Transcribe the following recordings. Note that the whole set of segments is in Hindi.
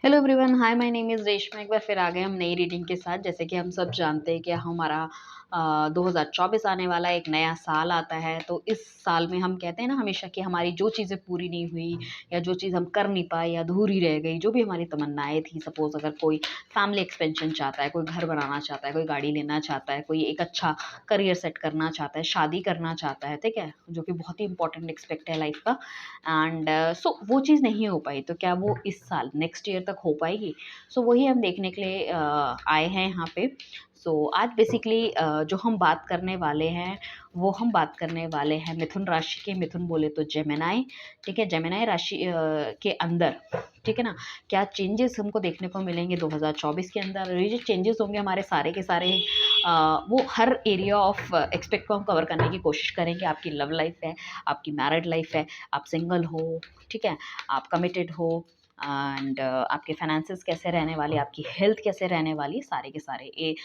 Hello everyone, hi, my name is Reshma. एक बार फिर आ गए हम नई रीडिंग के साथ। जैसे कि हम सब जानते हैं कि हमारा 2024 आने वाला है, एक नया साल आता है। तो इस साल में हम कहते हैं ना हमेशा कि हमारी जो चीज़ें पूरी नहीं हुई या जो चीज़ हम कर नहीं पाए या अधूरी रह गई, जो भी हमारी तमन्नाएं थी, सपोज़ अगर कोई फैमिली एक्सपेंशन चाहता है, कोई घर बनाना चाहता है, कोई गाड़ी लेना चाहता है, कोई एक अच्छा करियर सेट करना चाहता है, शादी करना चाहता है, ठीक है, जो कि बहुत ही इंपॉर्टेंट एक्सपेक्ट है लाइफ का। एंड सो वो चीज़ नहीं हो पाई, तो क्या वो इस साल नेक्स्ट ईयर तक हो पाएगी? सो वही हम देखने के लिए आए हैं यहाँ पे। सो आज बेसिकली जो हम बात करने वाले हैं वो हम बात करने वाले हैं मिथुन राशि के। मिथुन बोले तो जेमिनाई, ठीक है, जेमिनाई राशि के अंदर, ठीक है ना, क्या चेंजेस हमको देखने को मिलेंगे 2024 के अंदर। और ये जो चेंजेस होंगे हमारे सारे के सारे वो हर एरिया ऑफ एक्सपेक्ट को हम कवर करने की कोशिश करेंगे। आपकी लव लाइफ है, आपकी मैरिड लाइफ है, आप सिंगल हो, ठीक है, आप कमिटेड हो, एंड आपके फाइनेंसेस कैसे रहने वाले, आपकी हेल्थ कैसे रहने वाली, सारे के सारे। ये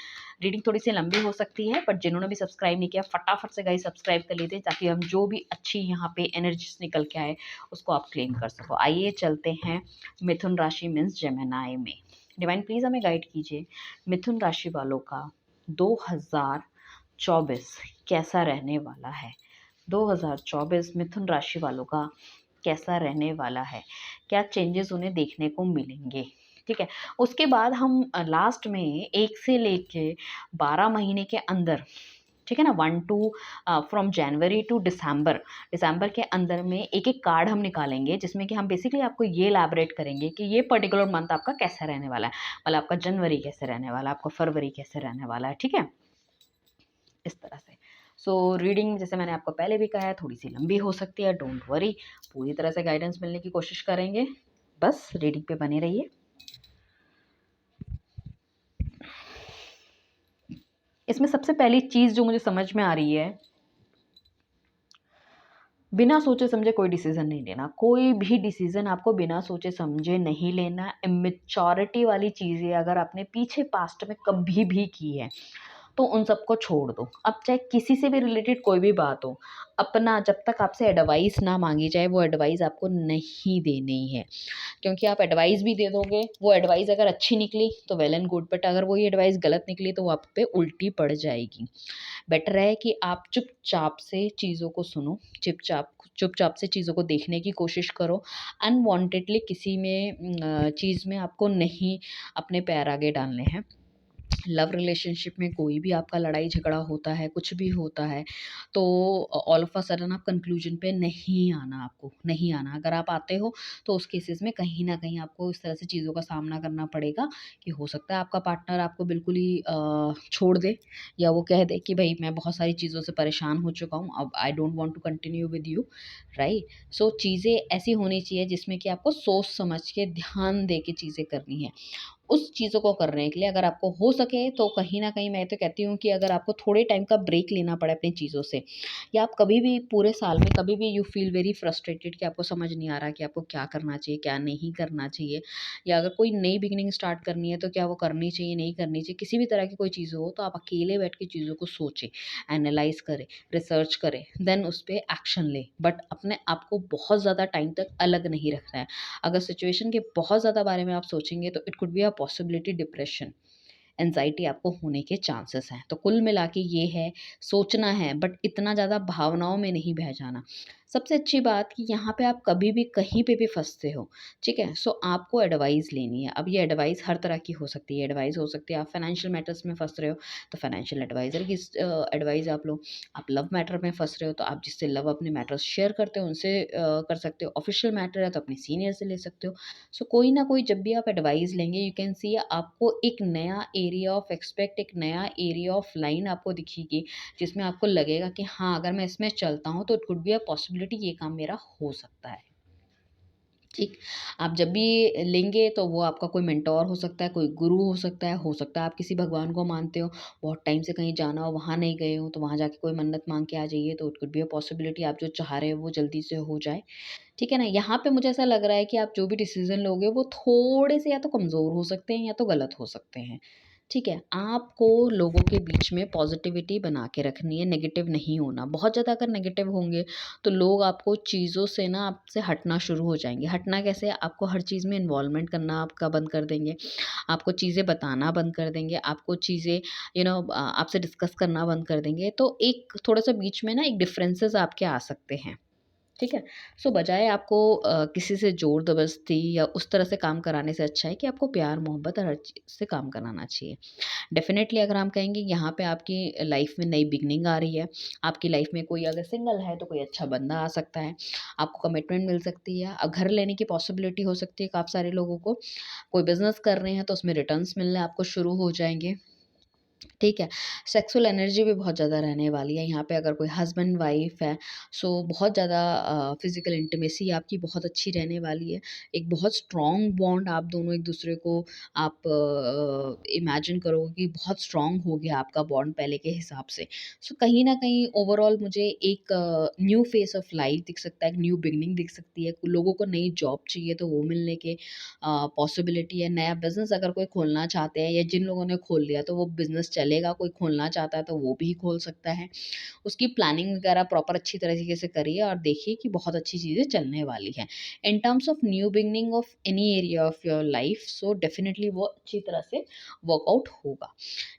रीडिंग थोड़ी सी लंबी हो सकती है, बट जिन्होंने भी सब्सक्राइब नहीं किया फटाफट से गाइस सब्सक्राइब कर लीजिए, ताकि हम जो भी अच्छी यहाँ पे एनर्जीज निकल के आए उसको आप क्लेम कर सको। आइए चलते हैं मिथुन राशि मीन्स जेमिनाई में। डिवाइन प्लीज हमें गाइड कीजिए, मिथुन राशि वालों का 2024 कैसा रहने वाला है। 2024 मिथुन राशि वालों का कैसा रहने वाला है, क्या चेंजेस उन्हें देखने को मिलेंगे, ठीक है। उसके बाद हम लास्ट में 1 से लेके 12 महीने के अंदर, ठीक है ना, 1 टू फ्रॉम जनवरी टू दिसंबर, दिसंबर के अंदर में एक एक कार्ड हम निकालेंगे, जिसमें कि हम बेसिकली आपको ये एलैबोरेट करेंगे कि ये पर्टिकुलर मंथ आपका कैसा रहने वाला है। मतलब आपका जनवरी कैसे रहने वाला है, आपका फरवरी कैसे रहने वाला है, ठीक है, इस तरह से। सो रीडिंग जैसे मैंने आपको पहले भी कहा है थोड़ी सी लंबी हो सकती है, डोंट वरी, पूरी तरह से गाइडेंस मिलने की कोशिश करेंगे। बस रीडिंग पे बने रहिए। इसमें सबसे पहली चीज़ जो मुझे समझ में आ रही है, बिना सोचे समझे कोई डिसीजन नहीं लेना। कोई भी डिसीजन आपको बिना सोचे समझे नहीं लेना। इमेच्योरिटी वाली चीज़ें अगर आपने पीछे पास्ट में कभी भी की है तो उन सबको छोड़ दो। अब चाहे किसी से भी रिलेटेड कोई भी बात हो, अपना जब तक आपसे एडवाइस ना मांगी जाए वो एडवाइस आपको नहीं देनी है। क्योंकि आप एडवाइस भी दे दोगे, वो एडवाइस अगर अच्छी निकली तो वेल एंड गुड, बट अगर वही एडवाइस गलत निकली तो वो आप पे उल्टी पड़ जाएगी। बेटर है कि आप चुपचाप से चीज़ों को सुनो, चुपचाप चुपचाप से चीज़ों को देखने की कोशिश करो। अनवांटेडली किसी में चीज़ में आपको नहीं अपने पैर आगे डालने हैं। लव रिलेशनशिप में कोई भी आपका लड़ाई झगड़ा होता है, कुछ भी होता है, तो ऑल ऑफ अ सडन आप कंक्लूजन पे नहीं आना, आपको नहीं आना। अगर आप आते हो तो उस केसेस में कहीं न कहीं आपको इस तरह से चीज़ों का सामना करना पड़ेगा कि हो सकता है आपका पार्टनर आपको बिल्कुल ही छोड़ दे, या वो कह दे कि भई मैं बहुत सारी चीज़ों से परेशान हो चुका हूँ, अब I don't want to continue with you, right? So चीज़ें ऐसी होनी चाहिए जिसमें कि आपको सोच समझ के, ध्यान दे के चीज़ें करनी है। उस चीज़ों को करने के लिए अगर आपको हो सके तो कहीं न कहीं मैं तो कहती हूँ कि अगर आपको थोड़े टाइम का ब्रेक लेना पड़े अपनी चीज़ों से, या आप कभी भी पूरे साल में कभी भी यू फ़ील वेरी फ्रस्ट्रेटेड कि आपको समझ नहीं आ रहा कि आपको क्या करना चाहिए, क्या नहीं करना चाहिए, या अगर कोई नई बिगिनिंग स्टार्ट करनी है तो क्या वो करनी चाहिए, नहीं करनी चाहिए, किसी भी तरह की कोई चीज़ हो, तो आप अकेले बैठ के चीज़ों को सोचें, एनालाइज़ करें, रिसर्च करें, देन उस पे एक्शन लें। बट अपने आप को बहुत ज़्यादा टाइम तक अलग नहीं रखना है। अगर सिचुएशन के बहुत ज़्यादा बारे में आप सोचेंगे तो it could be a possibility depression, anxiety आपको होने के चांसेस हैं। तो कुल मिला के ये है, सोचना है बट इतना ज़्यादा भावनाओं में नहीं बह जाना। सबसे अच्छी बात कि यहाँ पे आप कभी भी कहीं पे भी फँसते हो, ठीक है? सो आपको एडवाइस लेनी है। अब ये एडवाइस हर तरह की हो सकती है। एडवाइस हो सकती है, आप फाइनेंशियल मैटर्स में फँस रहे हो तो फाइनेंशियल एडवाइज़र की एडवाइस आप लो। आप लव मैटर में फँस रहे हो तो आप जिससे लव अपने मैटर्स शेयर करते हो उनसे कर सकते हो। ऑफ़िशियल मैटर है तो अपने सीनियर से ले सकते हो। सो कोई ना कोई जब भी आप एडवाइस लेंगे, यू कैन सी आपको एक नया एरिया ऑफ एक्सपेक्ट, एक नया एरिया ऑफ लाइन आपको दिखेगी, जिसमें आपको लगेगा कि हाँ, अगर मैं इसमें चलता हूँ तो it could be a possibility, ये काम मेरा हो सकता है। ठीक, आप जब भी लेंगे तो वो आपका कोई मेंटोर हो सकता है, कोई गुरु हो सकता है आप किसी भगवान को मानते हो, बहुत टाइम से कहीं जाना हो, वहाँ नहीं गए हो, तो वहाँ जाके कोई मन्नत माँग के आ जाइए, तो it could be a possibility आप जो चाह रहे हो वो जल्दी से हो जाए। ठीक है ना? यहाँ पे मुझे ऐसा लग रहा है कि आप जो भी डिसीज़न लोगे वो थोड़े से या तो कमज़ोर हो सकते हैं या तो गलत हो सकते हैं। ठीक है, आपको लोगों के बीच में पॉज़िटिविटी बना के रखनी है, नेगेटिव नहीं होना। बहुत ज़्यादा अगर नेगेटिव होंगे, तो लोग आपको चीज़ों से ना आपसे हटना शुरू हो जाएँगे। हटना कैसे? आपको हर चीज़ में इन्वॉल्वमेंट करना आपका बंद कर देंगे, आपको चीज़ें बताना बंद कर देंगे, आपको चीज़ें आपसे डिस्कस करना बंद कर देंगे। तो एक थोड़ा-सा बीच में ना एक डिफरेंसेस आपके आ सकते हैं। ठीक है? सो बजाय आपको किसी से ज़ोर-ज़बरदस्ती या उस तरह से काम कराने से अच्छा है कि आपको प्यार, मोहब्बत और हर चीज़ से काम कराना चाहिए। डेफ़िनेटली अगर हम कहेंगे यहाँ पे आपकी लाइफ़ में नई बिगिनिंग आ रही है, आपकी लाइफ़ में कोई अगर सिंगल है तो कोई अच्छा बंदा आ सकता है, आपको कमिटमेंट मिल सकती है, घर लेने की पॉसिबिलिटी हो सकती है काफ़ी सारे लोगों को, कोई बिज़नेस कर रहे हैं तो उसमें रिटर्न्स मिलने आपको शुरू हो जाएँगे। ठीक है, सेक्सुअल एनर्जी भी बहुत ज़्यादा रहने वाली है यहाँ पे अगर कोई हस्बैंड वाइफ़ है, सो बहुत ज़्यादा फ़िज़िकल इंटिमेसी आपकी बहुत अच्छी रहने वाली है। एक बहुत स्ट्रॉन्ग बॉन्ड आप दोनों एक-दूसरे को आप इमेजिन करोगे कि बहुत स्ट्रॉन्ग हो गया आपका बॉन्ड पहले के हिसाब से। सो कहीं न कहीं ओवरऑल मुझे एक न्यू फ़ेज़ ऑफ़ लाइफ़ दिख सकता है, एक न्यू बिगिनिंग दिख सकती है। लोगों को नई जॉब चाहिए तो वो मिलने के पॉसिबिलिटी है। नया बिज़नेस अगर कोई खोलना चाहते हैं या जिन लोगों ने खोल लिया तो वो बिज़नेस चलेगा, कोई खोलना चाहता है तो वो भी खोल सकता है। उसकी प्लानिंग वगैरह प्रॉपर अच्छी तरीके से करिए और देखिए कि बहुत अच्छी चीज़ें चलने वाली हैं। In terms of new beginning of any area of your life so definitely वो अच्छी तरह से वर्कआउट होगा।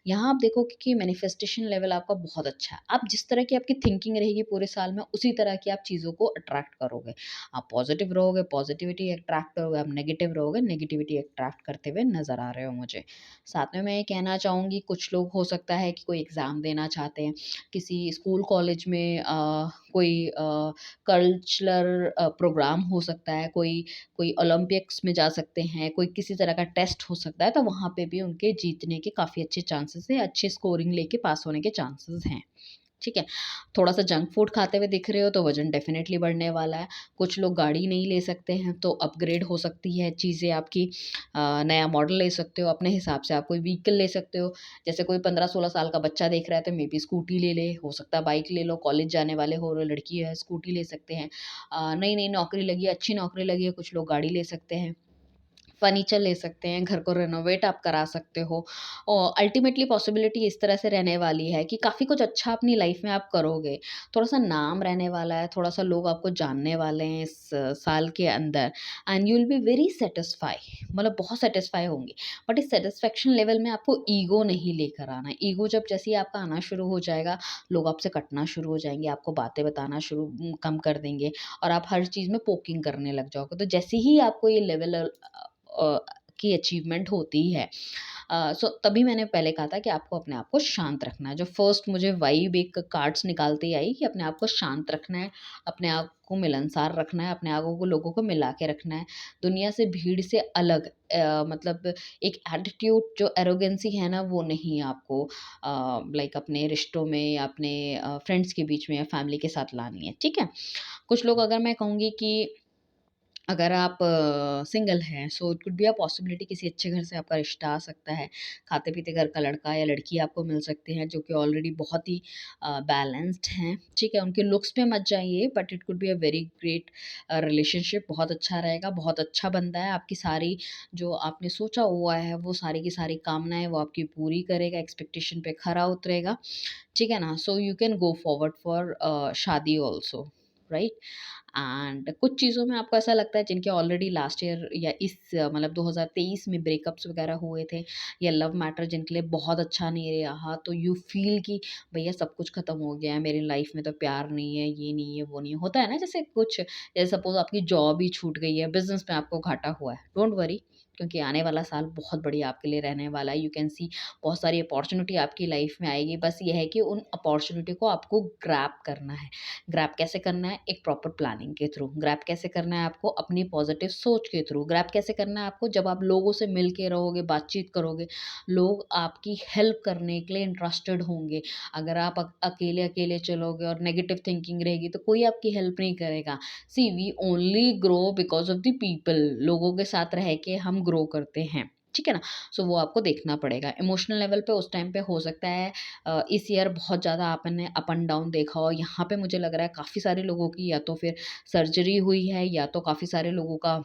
यहाँ आप देखोगे कि मैनिफेस्टेशन लेवल आपका बहुत अच्छा है। आप जिस तरह की आपकी थिंकिंग रहेगी पूरे साल में उसी तरह की आप चीज़ों को अट्रैक्ट करोगे। आप पॉज़िटिव रहोगे, पॉज़िटिविटी अट्रैक्ट करोगे, आप नेगेटिव रहोगे, नेगेटिविटी अट्रैक्ट करते हुए नज़र आ रहे हो मुझे। साथ में मैं ये कहना चाहूँगी कुछ लोग हो सकता है कि कोई एग्ज़ाम देना चाहते हैं, किसी स्कूल कॉलेज में कोई कल्चरल प्रोग्राम हो सकता है, कोई कोई ओलंपिक्स में जा सकते हैं, कोई किसी तरह का टेस्ट हो सकता है, तो वहाँ पे भी उनके जीतने के काफ़ी अच्छे चांसेस हैं, अच्छी स्कोरिंग लेके पास होने के चांसेस हैं। ठीक है? थोड़ा-सा जंक फूड खाते हुए दिख रहे हो तो वज़न डेफ़िनेटली बढ़ने वाला है। कुछ लोग गाड़ी नहीं ले सकते हैं तो अपग्रेड हो सकती है चीज़ें आपकी नया मॉडल ले सकते हो, अपने हिसाब से आप कोई व्हीकल ले सकते हो। जैसे कोई 15-16 साल का बच्चा देख रहा है तो मेबी स्कूटी ले ले, हो सकता है बाइक ले लो, कॉलेज जाने वाले हो, लड़की है स्कूटी ले सकते हैं। नई-नई नौकरी लगी है, अच्छी नौकरी लगी है, कुछ लोग गाड़ी ले सकते हैं। फर्नीचर ले सकते हैं, घर को रेनोवेट आप करा सकते हो और अल्टीमेटली पॉसिबिलिटी इस तरह से रहने वाली है कि काफ़ी कुछ अच्छा अपनी लाइफ में आप करोगे। थोड़ा-सा नाम रहने वाला है, थोड़ा-सा लोग आपको जानने वाले हैं इस साल के अंदर and you will be very satisfy मतलब बहुत सैटिस्फाई होंगे। बट इस सैटिस्फैक्शन लेवल में आपको ईगो नहीं लेकर आना है। ईगो जब जैसे ही आपका आना शुरू हो जाएगा, लोग आपसे कटना शुरू हो जाएँगे, आपको बातें बताना कम कर देंगे और आप हर चीज़ में पोकिंग करने लग जाओगे। तो जैसे ही आपको ये लेवल की अचीवमेंट होती है सो तभी मैंने पहले कहा था कि आपको अपने आप को शांत रखना है। जो फर्स्ट मुझे वाइब एक कार्ड्स निकालते ही आई कि अपने आप को शांत रखना है, अपने आप को मिलनसार रखना है, अपने आप को लोगों को मिला के रखना है, दुनिया से भीड़ से अलग मतलब एक एटीट्यूड जो एरोगेंसी है ना वो नहीं आपको लाइक अपने रिश्तों में या अपने फ्रेंड्स के बीच में या फैमिली के साथ लानी है, ठीक है? कुछ लोग अगर मैं कहूँगी कि अगर आप सिंगल हैं so it could be a possibility किसी अच्छे घर से आपका रिश्ता आ सकता है। खाते-पीते घर का लड़का या लड़की आपको मिल सकते हैं जो कि ऑलरेडी बहुत ही बैलेंस्ड हैं, ठीक है? उनके लुक्स पे मत जाइए but it could be a very great relationship बहुत अच्छा रहेगा, बहुत अच्छा बंदा है। आपकी सारी जो आपने सोचा हुआ है वो सारी की सारी कामनाएँ वो आपकी पूरी करेगा, एक्सपेक्टेशन पे खरा उतरेगा, ठीक है ना? सो you can go forward for शादी ऑल्सो, राइट? एंड कुछ चीज़ों में आपको ऐसा लगता है जिनके ऑलरेडी लास्ट ईयर या इस मतलब 2023 में ब्रेकअप्स वगैरह हुए थे या लव मैटर जिनके लिए बहुत अच्छा नहीं रहा तो यू फील कि भैया सब कुछ ख़त्म हो गया है मेरी लाइफ में तो प्यार नहीं है ये नहीं है वो नहीं है होता है ना जैसे कुछ जैसे सपोज आपकी जॉब ही छूट गई है बिजनेस में आपको घाटा हुआ है डोंट वरी क्योंकि आने वाला साल बहुत बढ़िया आपके लिए रहने वाला है यू कैन सी बहुत सारी अपॉर्चुनिटी आपकी लाइफ में आएगी बस ये है कि उन अपॉर्चुनिटी को आपको ग्रैब करना है ग्रैब कैसे करना है एक प्रॉपर प्लानिंग के थ्रू ग्रैब कैसे करना है आपको अपनी पॉजिटिव सोच के थ्रू ग्रैब कैसे करना है आपको जब आप लोगों से मिल के रहोगे बातचीत करोगे लोग आपकी हेल्प करने के लिए इंटरेस्टेड होंगे अगर आप अकेले अकेले चलोगे और नेगेटिव थिंकिंग रहेगी तो कोई आपकी हेल्प नहीं करेगा see we only grow because of the people लोगों के साथ रह के हम ग्रो करते हैं ठीक है ना सो वो आपको देखना पड़ेगा इमोशनल लेवल पे उस टाइम पे हो सकता है इस ईयर बहुत ज़्यादा आपने अप एंड डाउन देखा हो यहाँ पे मुझे लग रहा है काफ़ी सारे लोगों की या तो फिर सर्जरी हुई है या तो काफ़ी सारे लोगों का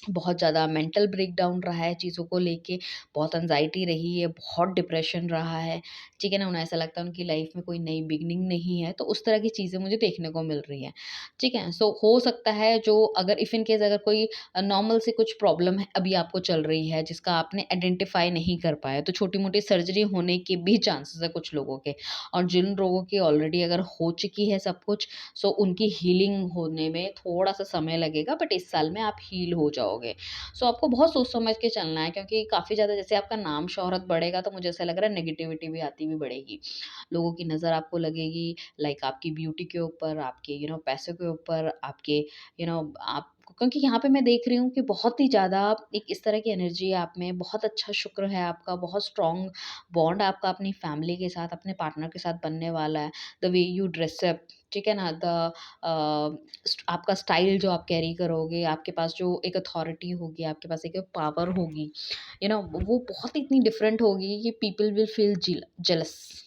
बहुत ज़्यादा मेंटल ब्रेकडाउन रहा है चीज़ों को लेके, बहुत एंग्ज़ायटी रही है, बहुत डिप्रेशन रहा है, ठीक है ना? उन्हें ऐसा लगता है उनकी लाइफ़ में कोई नई बिगिनिंग नहीं है, तो उस तरह की चीज़ें मुझे देखने को मिल रही हैं, ठीक है? सो हो सकता है जो अगर इफ़ इन केस अगर कोई नॉर्मल सी कुछ प्रॉब्लम है अभी आपको चल रही है, जिसका आपने आइडेंटिफ़ाई नहीं कर पाया, तो छोटी-मोटी सर्जरी होने के भी चांसेस है कुछ लोगों के। और जिन लोगों की ऑलरेडी अगर हो चुकी है सब कुछ, सो उनकी हीलिंग होने में थोड़ा-सा समय लगेगा, बट इस साल में आप हील हो जाओगे। सो आपको बहुत सोच समझ के चलना है, क्योंकि काफ़ी ज़्यादा जैसे आपका नाम शोहरत बढ़ेगा तो मुझे ऐसा लग रहा है नेगेटिविटी भी आती भी बढ़ेगी। लोगों की नज़र आपको लगेगी, लाइक आपकी ब्यूटी के ऊपर, आपके पैसों के ऊपर, आपके आप, क्योंकि यहाँ पे मैं देख रही हूँ कि बहुत ही ज़्यादा एक इस तरह की एनर्जी है आप में, बहुत अच्छा शुक्र है आपका, बहुत स्ट्रॉन्ग बॉन्ड आपका अपनी फैमिली के साथ, अपने पार्टनर के साथ बनने वाला है। The way you dress up, ठीक है ना? आपका स्टाइल जो आप कैरी करोगे, आपके पास जो एक अथॉरिटी होगी, आपके पास एक पावर होगी, वो बहुत इतनी डिफरेंट होगी कि पीपल विल फील जेलस,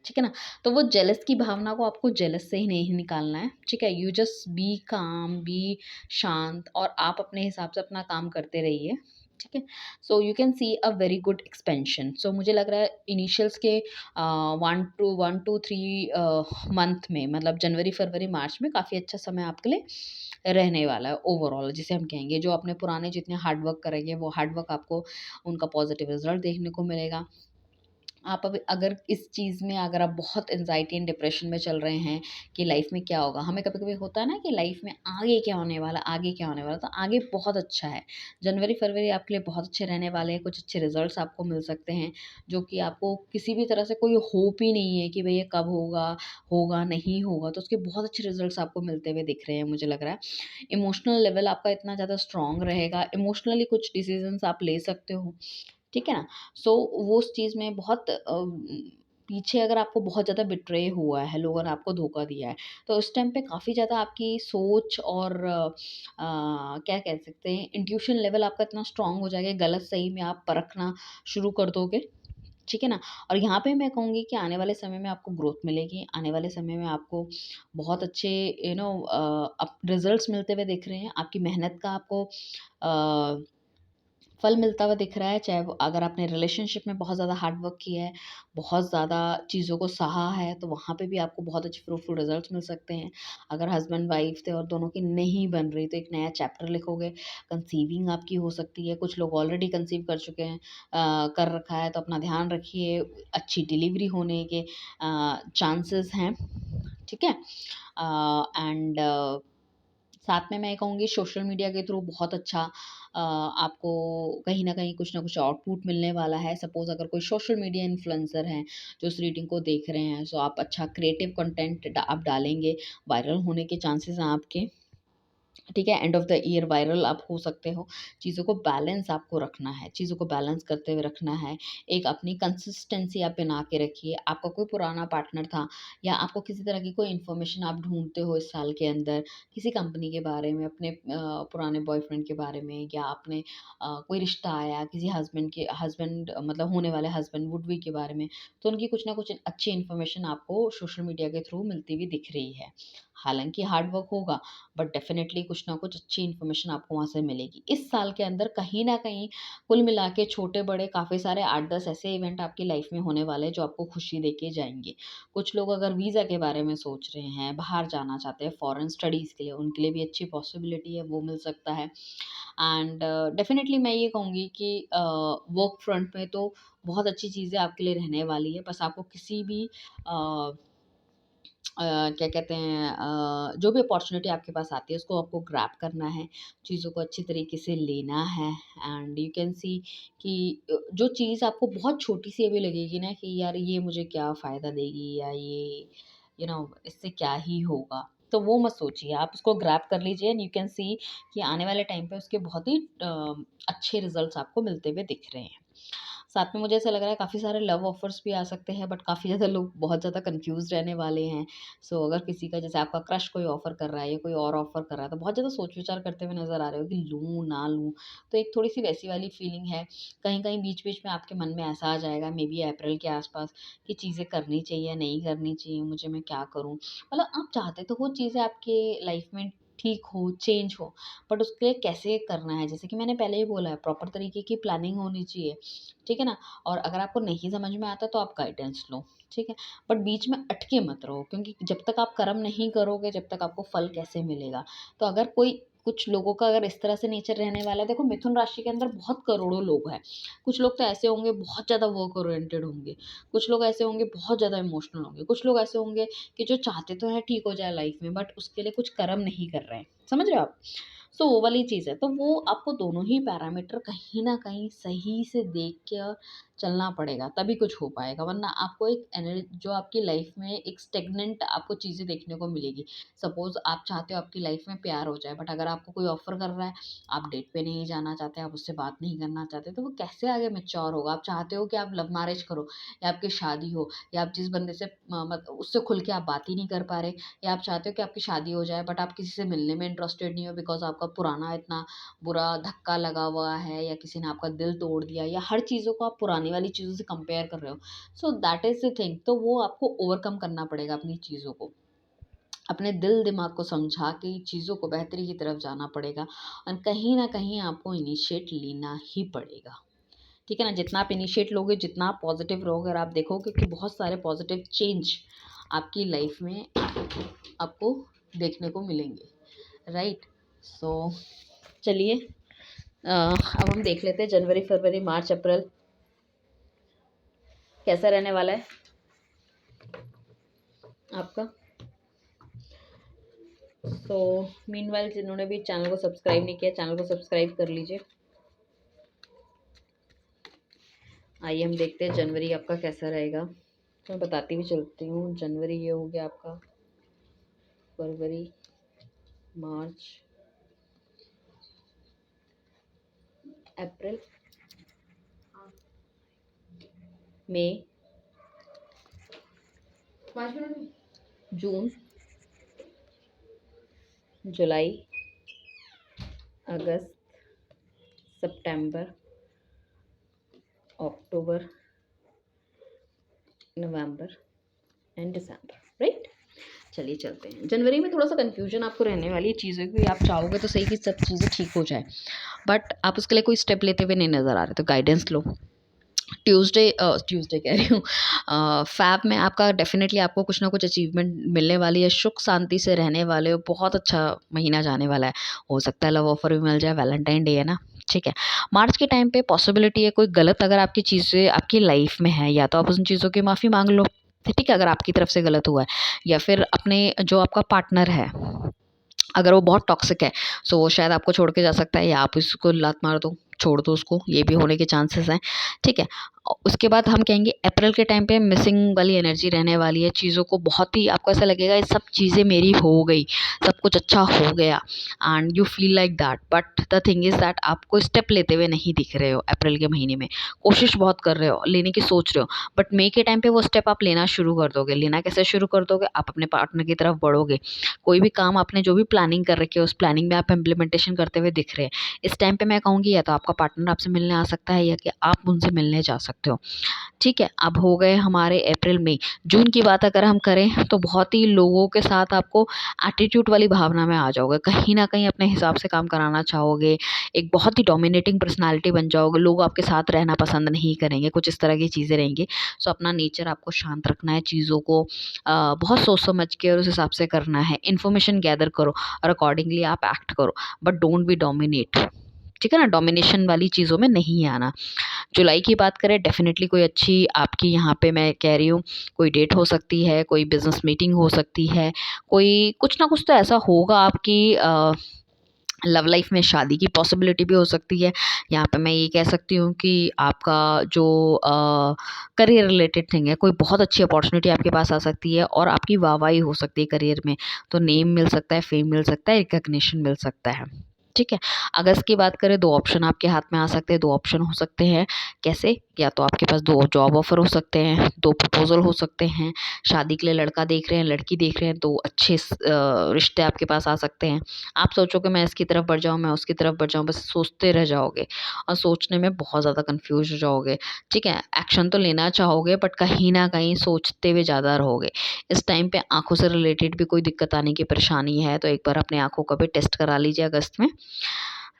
ठीक है ना? तो वो जेलस की भावना को आपको जेलस से ही नहीं निकालना है, ठीक है? यू जस्ट बी काम, बी शांत, और आप अपने हिसाब से अपना काम करते रहिए, ठीक है? So you can see a very good expansion. So मुझे लग रहा है इनिशियल्स के 1 टू 3 मंथ में, मतलब जनवरी, फरवरी, मार्च में काफ़ी अच्छा समय आपके लिए रहने वाला है ओवरऑल, जिसे हम कहेंगे। जो अपने पुराने जितने हार्ड वर्क करेंगे, वो हार्ड वर्क आपको उनका पॉजिटिव रिजल्ट देखने को मिलेगा। आप अब अगर इस चीज़ में अगर आप बहुत एंग्ज़ायटी एंड डिप्रेशन में चल रहे हैं कि लाइफ़ में क्या होगा? हमें कभी-कभी होता है ना कि लाइफ़ में आगे क्या होने वाला, आगे क्या होने वाला? तो आगे बहुत अच्छा है। जनवरी, फरवरी आपके लिए बहुत अच्छे रहने वाले हैं, कुछ अच्छे रिज़ल्ट्स आपको मिल सकते हैं, जो कि आपको किसी भी तरह से कोई होप ही नहीं है कि भई ये कब होगा, होगा, नहीं होगा, तो उसके बहुत अच्छे रिज़ल्ट्स आपको मिलते हुए दिख रहे हैं, मुझे लग रहा है। इमोशनल लेवल आपका इतना ज़्यादा स्ट्रॉन्ग रहेगा, इमोशनली कुछ डिसीज़न्स आप ले सकते हो। ठीक है ना? सो वो उस चीज़ में बहुत पीछे अगर आपको बहुत ज़्यादा बिट्रे हुआ है, लोगों ने आपको धोखा दिया है, तो उस टाइम पे काफ़ी ज़्यादा आपकी सोच और क्या कह सकते हैं, इंट्यूशन लेवल आपका इतना स्ट्रॉन्ग हो जाएगा, गलत-सही में आप परखना शुरू कर दोगे, ठीक है ना? और यहाँ पे मैं कहूँगी कि आने वाले समय में आपको ग्रोथ मिलेगी, आने वाले समय में आपको बहुत अच्छे अप रिज़ल्ट्स मिलते हुए दिख रहे हैं, आपकी मेहनत का आपको फल मिलता हुआ दिख रहा है, चाहे वो अगर आपने रिलेशनशिप में बहुत ज़्यादा हार्ड वर्क किया है, बहुत ज़्यादा चीज़ों को सहा है, तो वहाँ पे भी आपको बहुत अच्छे फ्रूटफुल रिज़ल्ट्स मिल सकते हैं। अगर हस्बैंड-वाइफ थे और दोनों की नहीं बन रही, तो एक नया चैप्टर लिखोगे, कंसीविंग आपकी हो सकती है, कुछ लोग ऑलरेडी कंसीव कर चुके हैं, कर रखा है, तो अपना ध्यान रखिए, अच्छी डिलीवरी होने के चांसेस हैं, ठीक है? एंड साथ में मैं कहूँगी सोशल मीडिया के थ्रू बहुत अच्छा आपको कहीं न कहीं कुछ न कुछ आउटपुट मिलने वाला है। सपोज़ अगर कोई सोशल मीडिया इन्फ्लुएंसर हैं, जो इस रीडिंग को देख रहे हैं, सो आप अच्छा क्रिएटिव कंटेंट आप डालेंगे, वायरल होने के चांसेस हैं आपके। ठीक है, end of the year viral आप हो सकते हो। चीज़ों को बैलेंस आपको रखना है, चीज़ों को बैलेंस करते हुए रखना है। एक अपनी कंसिस्टेंसी आप बना के रखिए। आपका कोई पुराना पार्टनर था या आपको किसी तरह की कोई इन्फॉर्मेशन आप ढूँढते हो इस साल के अंदर, किसी कंपनी के बारे में, अपने पुराने बॉयफ्रेंड के बारे में, या आपने कोई रिश्ता आया किसी हस्बैंड मतलब होने वाले हस्बैंड वुड बी के बारे में, तो उनकी कुछ ना कुछ अच्छी इन्फॉर्मेशन आपको सोशल मीडिया के थ्रू मिलती हुई दिख रही है। हालाँकि हार्ड वर्क होगा, बट डेफ़िनेटली कुछ ना कुछ अच्छी इन्फॉर्मेशन आपको वहाँ से मिलेगी। इस साल के अंदर कहीं न कहीं कुल मिला के छोटे-बड़े काफ़ी सारे 8-10 ऐसे इवेंट आपकी लाइफ़ में होने वाले हैं जो आपको खुशी देके जाएँगे। कुछ लोग अगर वीज़ा के बारे में सोच रहे हैं, बाहर जाना चाहते हैं फ़ॉरेन स्टडीज़ के लिए, उनके लिए भी अच्छी पॉसिबिलिटी है, वो मिल सकता है। एंड डेफ़िनेटली मैं ये कहूँगी कि वर्क फ्रंट में तो बहुत अच्छी चीज़ें आपके लिए रहने वाली है। बस आपको किसी भी अ क्या कहते हैं, जो भी अपॉर्च्युनिटी आपके पास आती है उसको आपको ग्रैब करना है, चीज़ों को अच्छी तरीके से लेना है। एंड यू कैन सी कि जो चीज़ आपको बहुत छोटी-सी अभी लगेगी ना कि यार ये मुझे क्या फ़ायदा देगी, या ये इससे क्या ही होगा, तो वो मत सोचिए, आप उसको ग्रैब कर लीजिए एंड यू कैन सी कि आने वाले टाइम पे उसके बहुत ही अच्छे रिज़ल्ट्स आपको मिलते हुए दिख रहे हैं। साथ में मुझे ऐसा लग रहा है काफ़ी सारे लव ऑफ़र्स भी आ सकते हैं, बट काफ़ी ज़्यादा लोग बहुत ज़्यादा कन्फ्यूज़्ड रहने वाले हैं। सो अगर किसी का जैसे आपका क्रश कोई ऑफ़र कर रहा है या कोई और ऑफ़र कर रहा है, तो बहुत ज़्यादा सोच-विचार करते हुए नज़र आ रहे हो कि लूँ, ना लूँ? तो एक थोड़ी-सी वैसी वाली फ़ीलिंग है। कहीं-कहीं बीच-बीच में आपके मन में ऐसा आ जाएगा, मे बी अप्रैल के आस-पास, कि चीज़ें करनी चाहिए, नहीं करनी चाहिए, मुझे मैं क्या करूँ? मतलब आप चाहते तो वो चीज़ें आपके लाइफ़ में ठीक हो, चेंज हो, बट उसके लिए कैसे करना है, जैसे कि मैंने पहले ही बोला है, प्रॉपर तरीके की प्लानिंग होनी चाहिए, ठीक है ना? और अगर आपको नहीं समझ में आता तो आप गाइडेंस लो, ठीक है? बट बीच में अटके मत रहो, क्योंकि जब तक आप कर्म नहीं करोगे, जब तक आपको फल कैसे मिलेगा? तो अगर कोई कुछ लोगों का अगर इस तरह से नेचर रहने वाला है, देखो मिथुन राशि के अंदर बहुत करोड़ों लोग हैं। कुछ लोग तो ऐसे होंगे बहुत ज़्यादा वर्क ओरिएंटेड होंगे, कुछ लोग ऐसे होंगे बहुत ज़्यादा इमोशनल होंगे, कुछ लोग ऐसे होंगे कि जो चाहते तो हैं ठीक हो जाए लाइफ में, बट उसके लिए कुछ कर्म नहीं कर रहे हैं, समझ रहे हो आप? सो वो वाली चीज़ है, तो वो आपको दोनों ही पैरामीटर कहीं न कहीं सही से देख के चलना पड़ेगा, तभी कुछ हो पाएगा, वरना आपको एक जो आपकी लाइफ में एक स्टेगनेंट आपको चीज़ें देखने को मिलेगी। सपोज़ आप चाहते हो आपकी लाइफ में प्यार हो जाए, बट अगर आपको कोई ऑफ़र कर रहा है, आप डेट पे नहीं जाना चाहते, आप उससे बात नहीं करना चाहते, तो वो कैसे आगे मैच्योर होगा? आप चाहते हो कि आप लव मैरिज करो या आपकी शादी हो, या आप जिस बंदे से उससे खुल के आप बात ही नहीं कर पा रहे, या आप चाहते हो कि आपकी शादी हो जाए, बट आप किसी से मिलने में इंटरेस्टेड नहीं हो, बिकॉज़ आपका पुराना इतना बुरा धक्का लगा हुआ है, या किसी ने आपका दिल तोड़ दिया, या हर चीज़ों को आप पुरानी वाली चीज़ों से कंपेयर कर रहे हो। So that is the thing, तो वो आपको ओवरकम करना पड़ेगा अपनी चीज़ों को। अपने दिल दिमाग को समझा के चीज़ों को बेहतरी की तरफ जाना पड़ेगा, और कहीं न कहीं आपको इनिशिएट लेना ही पड़ेगा। ठीक है ना? जितना आप इनिशिएट लोगे, जितना आप पॉज़िटिव रहोगे, और आप देखोगे कि बहुत सारे पॉज़िटिव चेंज आपकी लाइफ़ में आपको देखने को मिलेंगे, राइट? सो चलिए, अब हम देख लेते हैं जनवरी, फरवरी, मार्च, अप्रैल कैसा रहने वाला है आपका। सो मीनवाइल जिन्होंने भी चैनल को सब्सक्राइब नहीं किया, चैनल को सब्सक्राइब कर लीजिए। आइए हम देखते हैं जनवरी आपका कैसा रहेगा। तो मैं बताती हुई चलती हूँ, जनवरी ये हो गया आपका, फरवरी, मार्च, अप्रैल, मई, जून, जुलाई, अगस्त, सितंबर, अक्टूबर, नवंबर एंड दिसंबर, राइट? चलिए चलते हैं। जनवरी में थोड़ा सा कन्फ्यूजन आपको रहने वाली है चीज़ों की, आप चाहोगे तो सही कि सब चीज़ें ठीक हो जाए, बट आप उसके लिए कोई स्टेप लेते हुए नहीं नज़र आ रहे, तो गाइडेंस लो। ट्यूसडे कह रही हूँ, फैब में आपका डेफिनेटली आपको कुछ ना कुछ अचीवमेंट मिलने वाली है, सुख शांति से रहने वाले हो, बहुत अच्छा महीना जाने वाला है। हो सकता है लव ऑफर भी मिल जाए, वैलेंटाइन डे है ना, ठीक है। मार्च के टाइम पे पॉसिबिलिटी है कोई गलत अगर आपकी चीज़ें आपकी लाइफ में है, या तो आप उन चीज़ों की माफ़ी मांग लो, ठीक है, अगर आपकी तरफ से गलत हुआ है, या फिर अपने जो आपका पार्टनर है अगर वो बहुत टॉक्सिक है, सो वो शायद आपको छोड़ के जा सकता है, या आप उसको लात मार दो, छोड़ दो उसको, ये भी होने के चांसेस हैं, ठीक है। उसके बाद हम कहेंगे अप्रैल के टाइम पे मिसिंग वाली एनर्जी रहने वाली है, चीज़ों को बहुत ही आपको ऐसा लगेगा ये सब चीज़ें मेरी हो गई, सब कुछ अच्छा हो गया, and you feel like that, but the thing is that आपको स्टेप लेते हुए नहीं दिख रहे हो अप्रैल के महीने में। कोशिश बहुत कर रहे हो, लेने की सोच रहे हो, बट मई के टाइम पे वो स्टेप आप लेना शुरू कर दोगे। लेना कैसे शुरू कर दोगे? आप अपने पार्टनर की तरफ बढ़ोगे, कोई भी काम आपने जो भी प्लानिंग कर रखी है उस प्लानिंग में आप इम्प्लीमेंटेशन करते हुए दिख रहे हैं। इस टाइम पे मैं कहूँगी या तो आपका पार्टनर आपसे मिलने आ सकता है, या कि आप उनसे मिलने जा सकते हो, ठीक है। अब हो गए हमारे अप्रैल मई। जून की बात अगर हम करें तो बहुत ही लोगों के साथ आपको एटीट्यूड वाली भावना में आ जाओगे, कहीं ना कहीं अपने हिसाब से काम कराना चाहोगे, एक बहुत ही डोमिनेटिंग पर्सनालिटी बन जाओगे, लोग आपके साथ रहना पसंद नहीं करेंगे, कुछ इस तरह की चीज़ें रहेंगी। सो अपना नेचर आपको शांत रखना है, चीज़ों को बहुत सोच समझ के और उस हिसाब से करना है, इन्फॉर्मेशन गैदर करो और अकॉर्डिंगली आप एक्ट करो, बट डोंट बी डोमिनेट, ठीक है ना, डोमिनेशन वाली चीज़ों में नहीं आना। जुलाई की बात करें, डेफिनेटली कोई अच्छी आपकी यहाँ पे मैं कह रही हूँ कोई डेट हो सकती है, कोई बिजनेस मीटिंग हो सकती है, कोई कुछ ना कुछ तो ऐसा होगा आपकी लव लाइफ में, शादी की पॉसिबिलिटी भी हो सकती है। यहाँ पे मैं ये कह सकती हूँ कि आपका जो करियर रिलेटेड थिंग है, कोई बहुत अच्छी अपॉर्चुनिटी आपके पास आ सकती है और आपकी वाहवाही हो सकती है करियर में, तो नेम मिल सकता है, फेम मिल सकता है, रिकग्निशन मिल सकता है, ठीक है। अगस्त की बात करें, 2 ऑप्शन आपके हाथ में आ सकते हैं, 2 ऑप्शन हो सकते हैं। कैसे? या तो आपके पास 2 जॉब ऑफ़र हो सकते हैं, 2 प्रपोज़ल हो सकते हैं, शादी के लिए लड़का देख रहे हैं, लड़की देख रहे हैं, 2 अच्छे रिश्ते आपके पास आ सकते हैं। आप सोचोगे मैं इसकी तरफ बढ़ जाऊँ, मैं उसकी तरफ बढ़ जाऊँ, बस सोचते रह जाओगे और सोचने में बहुत ज़्यादा कन्फ्यूज़ हो जाओगे, ठीक है। एक्शन तो लेना चाहोगे बट कहीं न कहीं सोचते हुए ज़्यादा रहोगे। इस टाइम पे आँखों से रिलेटेड भी कोई दिक्कत आने की परेशानी है तो एक बार अपनी आँखों का भी टेस्ट करा लीजिए अगस्त में।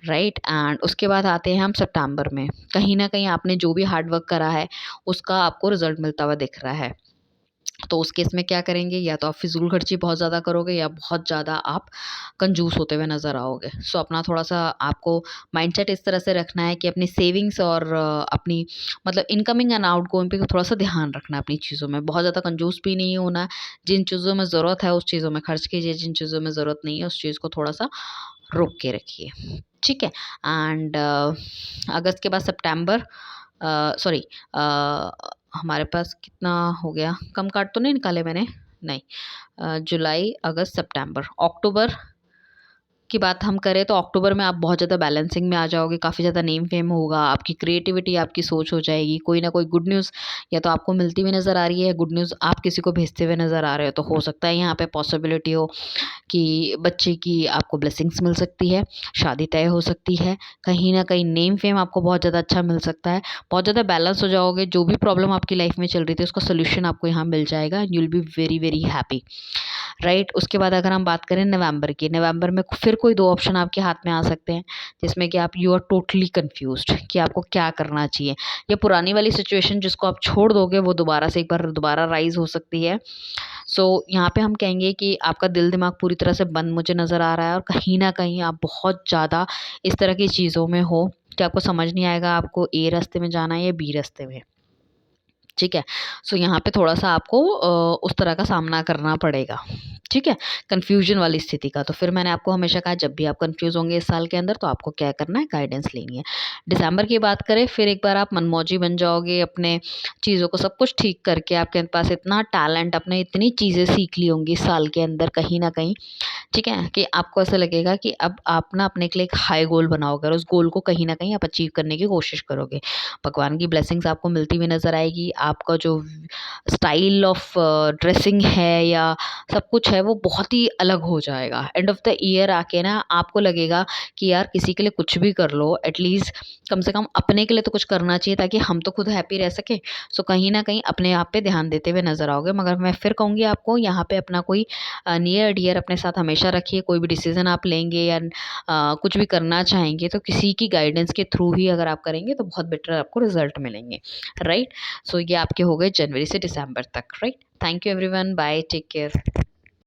राइट, एंड उसके बाद आते हैं हम सितंबर में। कहीं न कहीं आपने जो भी हार्ड वर्क करा है, उसका आपको रिज़ल्ट मिलता हुआ दिख रहा है। तो उस केस में क्या करेंगे, या तो आप फिज़ूल खर्ची बहुत ज़्यादा करोगे या बहुत ज़्यादा आप कंजूस होते हुए नज़र आओगे। सो अपना थोड़ा-सा आपको माइंडसेट इस तरह से रखना है कि अपनी सेविंग्स और अपनी मतलब इनकमिंग एंड आउटगोइंग पे थोड़ा-सा ध्यान रखना है अपनी चीज़ों में। बहुत ज़्यादा कंजूस भी नहीं होना। जिन चीज़ों में ज़रूरत है, उस चीज़ों में खर्च कीजिए, जिन चीज़ों में ज़रूरत नहीं है, उस चीज़ को थोड़ा-सा रोक के रखिए। ठीक है? एंड अगस्त के बाद सितंबर सॉरी हमारे पास कितना हो गया? कम कार्ड तो नहीं निकाले मैंने? नहीं। जुलाई, अगस्त, सितंबर, अक्टूबर की बात हम करें तो अक्टूबर में आप बहुत ज़्यादा बैलेंसिंग में आ जाओगे, काफ़ी ज़्यादा नेम फेम होगा, आपकी क्रिएटिविटी, आपकी सोच हो जाएगी, कोई ना कोई गुड न्यूज़ या तो आपको मिलती हुई नज़र आ रही है, गुड न्यूज़ आप किसी को भेजते हुए नज़र आ रहे हो, तो हो सकता है यहाँ पे पॉसिबिलिटी हो कि बच्चे की आपको ब्लेसिंग्स मिल सकती है, शादी तय हो सकती है, कहीं न कहीं नेम फेम आपको बहुत ज़्यादा अच्छा मिल सकता है, बहुत ज़्यादा बैलेंस हो जाओगे, जो भी प्रॉब्लम आपकी लाइफ में चल रही थी उसका सॉल्यूशन आपको यहाँ मिल जाएगा, you will be very, very happy. Right, उसके बाद अगर हम बात करें नवंबर की, नवंबर में फिर कोई 2 ऑप्शन आपके हाथ में आ सकते हैं, जिसमें कि आप यू आर टोटली कन्फ्यूज़्ड कि आपको क्या करना चाहिए। या पुरानी वाली सिचुएशन जिसको आप छोड़ दोगे वो दोबारा से एक बार दोबारा राइज़ हो सकती है। सो यहाँ पे हम कहेंगे कि आपका दिल-दिमाग पूरी तरह से बंद मुझे नज़र आ रहा है और कहीं न कहीं आप बहुत ज़्यादा इस तरह की चीज़ों में हो कि आपको समझ नहीं आएगा आपको ए रास्ते में जाना है या बी रास्ते में। ठीक है? सो यहाँ पे थोड़ा-सा आपको उस तरह का सामना करना पड़ेगा, ठीक है? कन्फ्यूज़न वाली स्थिति का। तो फिर मैंने आपको हमेशा कहा जब भी आप कन्फ्यूज़ होंगे इस साल के अंदर तो आपको क्या करना है, गाइडेंस लेनी है। दिसंबर की बात करें फिर एक बार आप मनमौजी बन जाओगे, अपने चीज़ों को सब कुछ ठीक करके आपके पास इतना टैलेंट, आपने इतनी चीज़ें सीख ली होंगी इस साल के अंदर कहीं न कहीं, ठीक है? कि आपको ऐसा लगेगा कि अब आप ना अपने के लिए एक हाई गोल बनाओगे और उस गोल को कहीं न कहीं आप अचीव करने की कोशिश करोगे। भगवान की ब्लेसिंग्स आपको मिलती हुई नज़र आएगी। आपका जो स्टाइल ऑफ ड्रेसिंग है या सब कुछ है वो बहुत ही अलग हो जाएगा। एंड ऑफ द ईयर आके ना आपको लगेगा कि यार किसी के लिए कुछ भी कर लो, एटलीस्ट कम से कम अपने के लिए तो कुछ करना चाहिए ताकि हम तो खुद हैप्पी रह सकें। सो कहीं न कहीं अपने आप पे ध्यान देते हुए नज़र आओगे। मगर मैं फिर कहूँगी आपको यहाँ पे अपना कोई नियर डियर अपने साथ हमेशा रखिए। कोई भी डिसीज़न आप लेंगे या कुछ भी करना चाहेंगे तो किसी की गाइडेंस के थ्रू ही अगर आप करेंगे तो बहुत बेटर आपको रिज़ल्ट मिलेंगे, राइट? सो ये आपके हो गए जनवरी से दिसंबर तक, right? Thank you everyone, bye, take care.